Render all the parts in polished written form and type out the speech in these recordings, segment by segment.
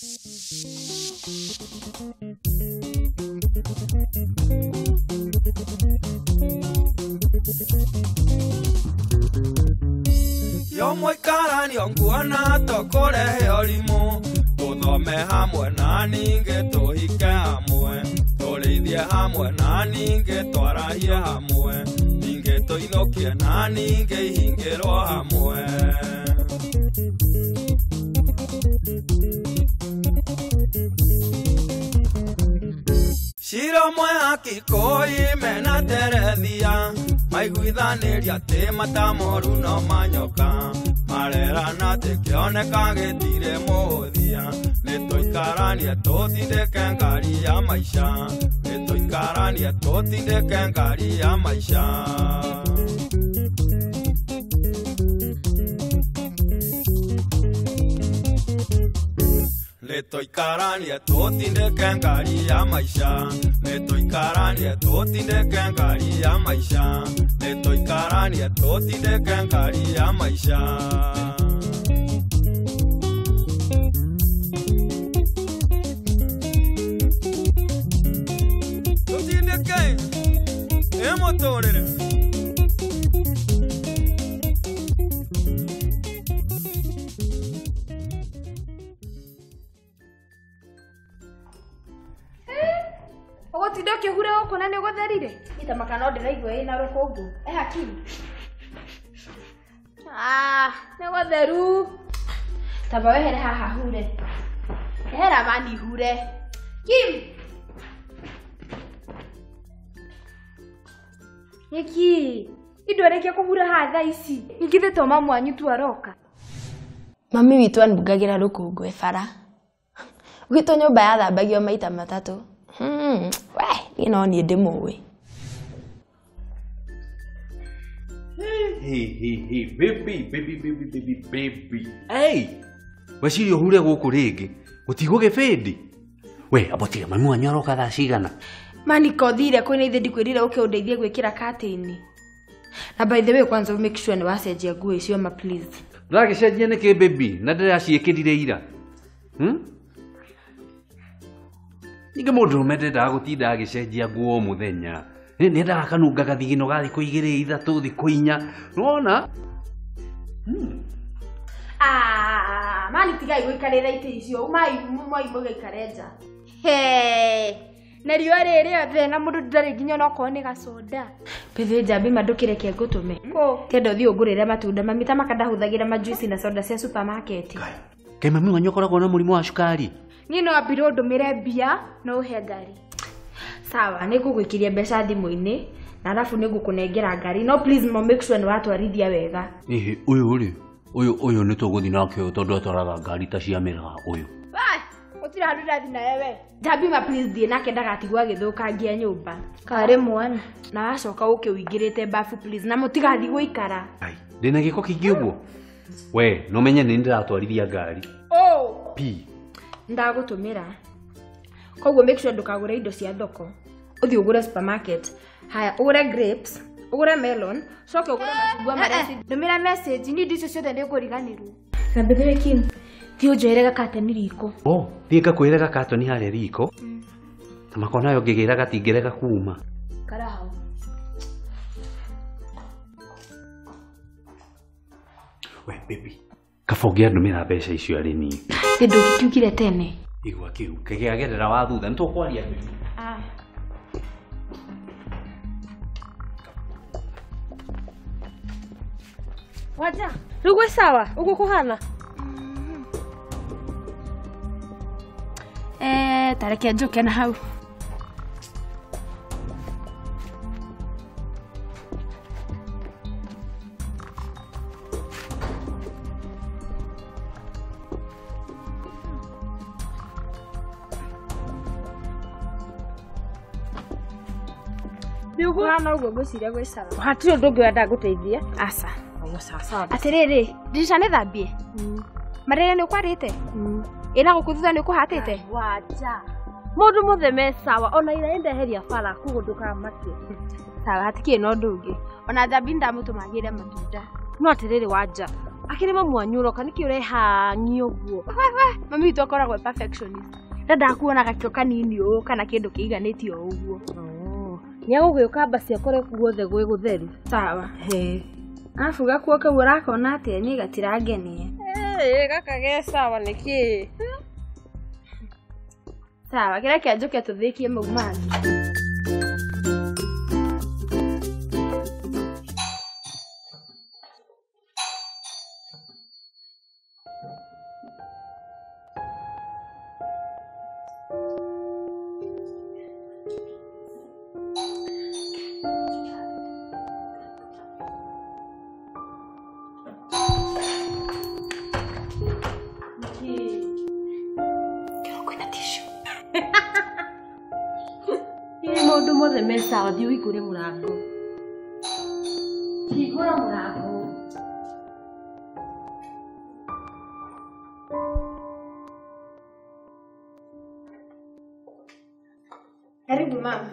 Yo Tuikaranie nguona tokorehe orimu tuthome hamwe na ninge tuhike hamwe turithie hamwe na ninge twarahie hamwe ninge tuithokie na ninge ihingirwo hamwe Shiro mwe akikoi mena terethia maiguithaniria te matamoru no manyoka marera na te kioneka gitire muthia nituikaranie tutindike ngari ya maisha nituikaranie tutindike ngari ya maisha Tuikaranie tutindike ngari ya maisha Tuikaranie tutindike ngari ya maisha Tuikaranie tutindike ngari ya maisha Tutindike emotorere Otidoke hure oko na nego therire ita makana ndiraigwa ina rukungu hakiri nego theru taba wehere haha hure hera mani hure Kim Niki idoreke kuhura hatha ici ingithe to mamu anyu tu aroka Mami witu anbugagira rukungu efara Gwito nyumba yathambagio maita matatu you know, need them away. Hey, baby. Hey! Washiri ohure guku rigi. Gutigoge fedi. We, abotire mami wanyu aroka thaa cigana. Mani kothire kwina ithe ndikwirira uke undeithie gwikira katini. Na by the way kwanza make sure ni wacenjia nguo icio ma please. Ndagicenjia niki baby, na ndiraciikirire ira. Niga mundu mendenda gutinda agicenjia nguo muthenya. Ni ndakanunga gathigino gali kuigire ithatu thiku inya. Nona? Mani tigai guikarira ite icio. Umai mugaikarenja. He. Na riwa riri othe na mundu ndari nginya no ko ni gacoda. Pethe jambi mandukire ke ngutume. Ko. Kendo thi ungurire matunda mamita makandahuthagira majuice na soda cia supermarket. Kai mami wanyu koragwo na murimu wa cukari. Ni no abiro ndumire mbia no uhe ngari. Sawa, nigugwikiria mbeca thimu-ini na alafu nigukunengera ngari. No please mo make sure ni watwarithia wega. Uyu ni tuguthi nakyo tondu atwaraga ngari ta cia miraga uyu. Utira handu ndathi na wewe. Jambi ma please thie nake ndagatigwa githukangia nyumba. Kare mwana. Na wacoka uke uingirite bafu please na mutigathi guikara. Ai, ndina giko kingi uguo. We, no menye ni ndiratwarithia ngari. Pi. Ndagutumira. Koguo make sure ndukagure indo cia thoko. Uthi ugure supermarket. Haya, ugure grapes, ugure melon, coke ugure macungwa mareci. Ndumira message ni indo ciothe ndikuriganirwo. Na bethe Kim. Thi unjoere katani riko. Thie ngakwirega katoni haria riko. Na makona yo ngigira gatingirega kuma. Kara hau. We baby. Kafogia ndumira mbeca icio ari ni. Kindu kiugire tene. Igwa kiu kegeagerera wa thutha ntukwaria baby. Waja, rugwe sawa, uko kuhana? Tareke njoke na hau. Ndugu hana ugo gwiciria gwe sawa. Hatiri undu ungi wenda guteithia. Asa. Sawa. Atiriri, ndirisha ni thambie. Marere ni ukwarite? Ina gukuthutha ni ukuhatite? Waja. Mundu mutheme sawa, ona ira endeheria bara kugunduka maki. Sawa, hatikie no ndungi. Ona thambi ndamutumagire matunda. No atiriri waja. Akini mamwanyuro kana kiureha ngioguo. Mami witũ akoragwo perfectionist. Ndakuona gakio kanini ũũ kana kĩndũ kĩiganĩtio ũguo. Nĩagũgĩũka basi akore guothe gwĩ gutheru. Sawa. Alafu gakuo kau ũrakona atĩa niĩ gatirangenia. Gaka ge sawa nĩkĩ? Sawa, kĩreke njoke tũthĩkie mau mangĩ. Maũndũ mothe me sawa, thiĩ ũhingũre mũrango. Hingũra mũrango. Karibu mama.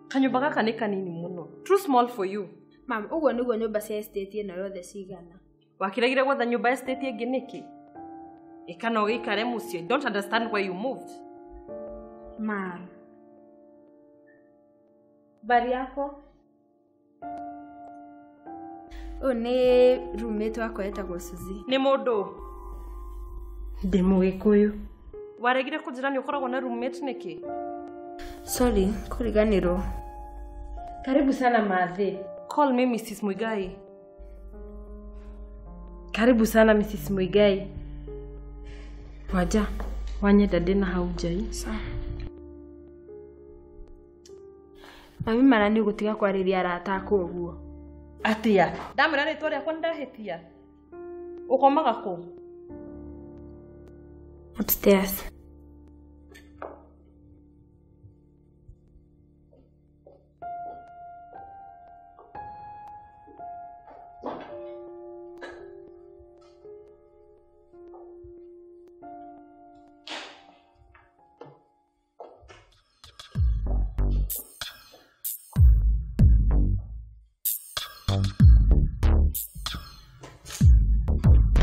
Kanyumba gaka nĩ kanini mũno. Too small for you. Mama, ũguo nĩguo nyũmba cia estate ĩno yothe cigana. Wakiregire gwetha nyũmba estate ĩngĩ nĩkĩ? Ikana ũgĩikare mũciĩ. Don't understand why you moved. Mama. Bari yako? Nĩ roommate wakwa etagwo Suzy. Nĩ mũndũ? Ndĩ Mũgĩkũyũ. Waregire kũnjĩra nĩ ũkoragwo na roommate nĩkĩ? Sorry, kuriganĩrwo. Karibu sana Mathi. Call me Mrs. Muigai. Karibu sana Mrs. Muigai. Waja, wanyenda ndĩ na hau njai. Sawa. Mami mara nĩ gũtiga kwarĩria arata akwa ũguo. Atia, ndamwĩra rĩtwa rĩakwa nĩndahĩtia. Ũkomaga kũ? Upstairs.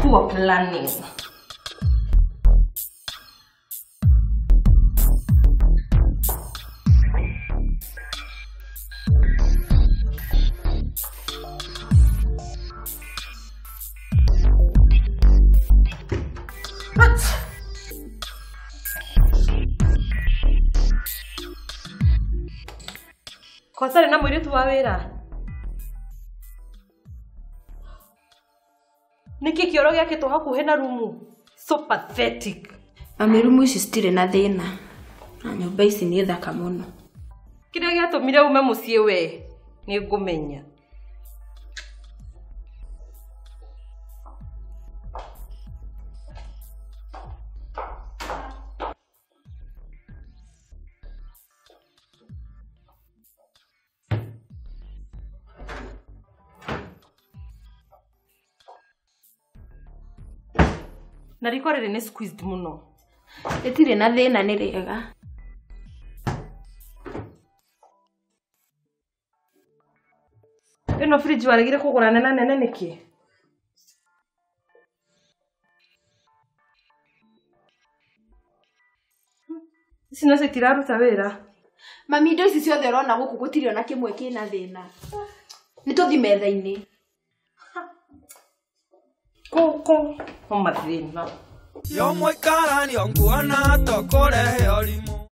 Poor planning. Kosare na mũirĩtu wa wĩra. Niki kioro gyake to hakuhe na rumu. So pathetic. Mami, rumu ici citirĩ na thĩna. Na nyũmba ici nĩ thaka mũno. Kĩrĩa gĩatũmire ume mũciĩ we nĩ ngũmenya. Na riko rĩrĩ nĩ squeezed mũno. Rĩtirĩ na thĩna, nĩ rĩega. Ĩno fridge waregire kũgũra nene nĩkĩ? Ici no citiraruta wĩra. Mami, indo ici ciothe ũrona gũkũ gũtirĩ ona kĩmwe kĩna thĩna. Nĩ tũthi metha-inĩ. Kũkũ. Mathĩna. Yo Tuikaranie nguona tokũrehe ũrimũ.